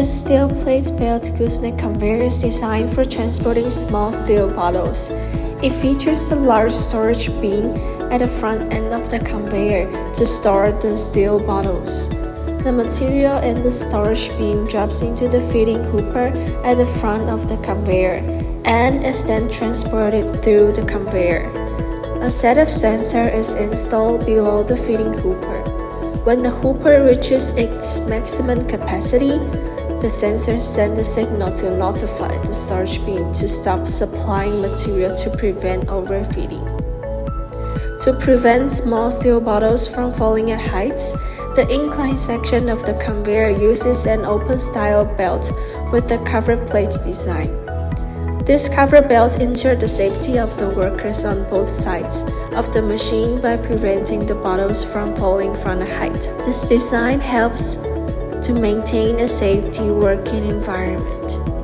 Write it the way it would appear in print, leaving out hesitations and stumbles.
The steel plate-built Goose-Neck Conveyor is designed for transporting small steel bottles. It features a large storage bin at the front end of the conveyor to store the steel bottles. The material in the storage bin drops into the feeding hopper at the front of the conveyor and is then transported through the conveyor. A set of sensors is installed below the feeding hopper. When the hopper reaches its maximum capacity, the sensors send a signal to notify the storage bin to stop supplying material to prevent overfeeding. To prevent small steel bottles from falling at heights, the incline section of the conveyor uses an open-style belt with a cover plate design. This cover belt ensures the safety of the workers on both sides of the machine by preventing the bottles from falling from a height. This design helps to maintain a safe working environment.